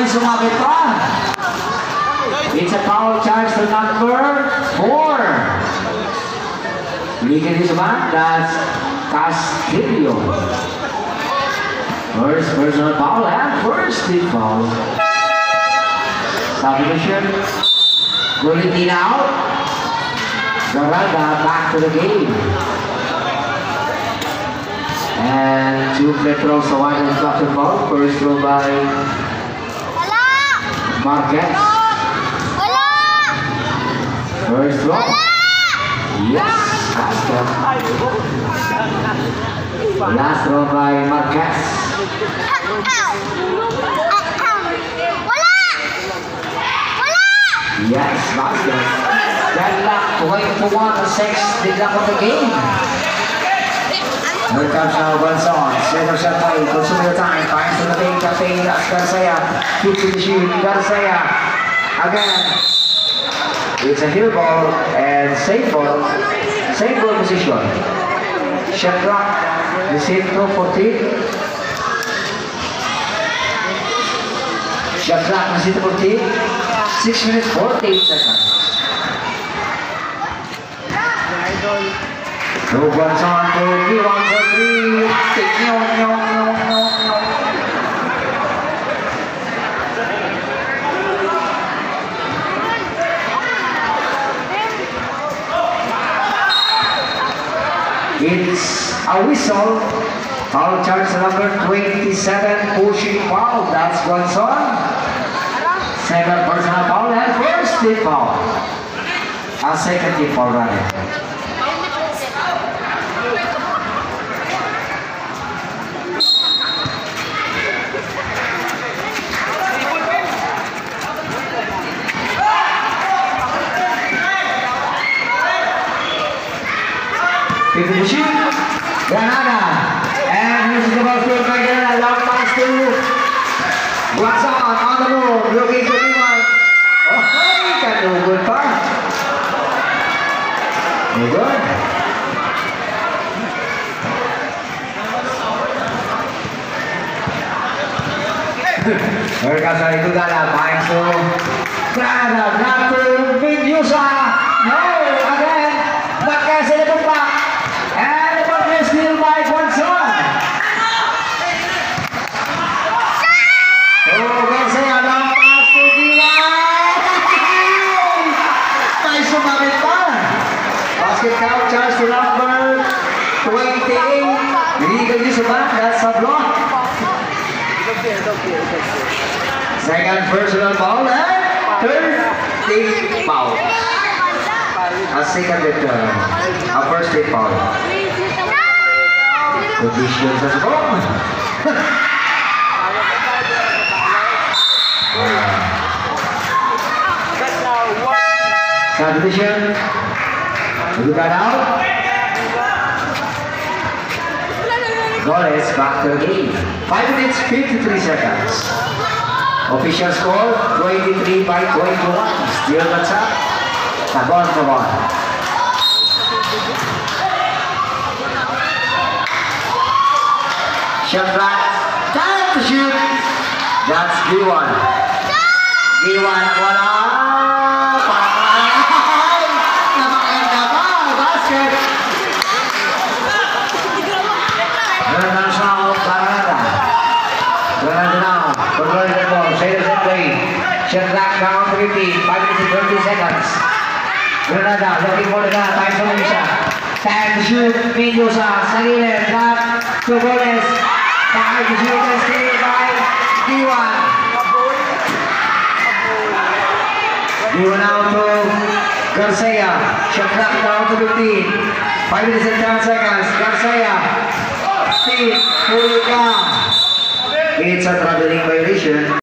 may sumabit pa. It's a foul charge to number 4. Legal this one, that's Castillo. First personal foul and first team foul. Substitution. Gulitina out. Garaga back to the game. And 2 free throws to one instruction ball. First throw by Marquez. First throw. Yes, basket. Last throw by Marquez. Yes, basket. Deadlock, 2-1-6, deadlock of the game. Here comes now Gonzon. Center shot by consuming the time. Finds to the paint, that's Garcia. Keeps to the shoot, Garcia. Again. It's a heel ball and same ball position. Shot clock, receive 2:14. Shot clock, receive 14. 6 minutes 48 seconds. Two points on to G1 for 3. It's a whistle. Foul charge number 27, pushing foul. That's Gonzon. Second personal foul and first team foul. A second team foul running. Into the shoot, Granada, and this is the ball scored by Granada, long pass to Watson on the move, looking to D1. Oh, he can do good pass. No good. Here comes Granada, finds to Granada, not to Vinyusa. No, again, Marquez in the put back. And the ball is still by Gonzon. Oh, Garcia, long pass to D1. Nice sumabit pa. Basket count charge to number 28. Illegal use of that. That's a block. Second personal foul and third team foul. A second return. A first team foul. Positions as well. Substitution. Look that out. Goles back to the game. 5 minutes 53 seconds. Official score 23 by 21. Still the top. Tabon for one. Shot clock. Time to shoot. That's G1. G1 wala. Napakaganda pa. Basket. International Granada. Granada now. Controlling the ball. Shaders and play. Shot clock down to 15. 5 minutes and 20 seconds. Granada looking for the gun. Time to Misha. Time to shoot. Mendoza. Sagile. Drop. To Goles. Time to shoot. And stay by D1. D1 out to Garcia. Shot clock down to 15. 5 minutes and 10 seconds. Garcia. Steve. Pull it down. It's a traveling violation.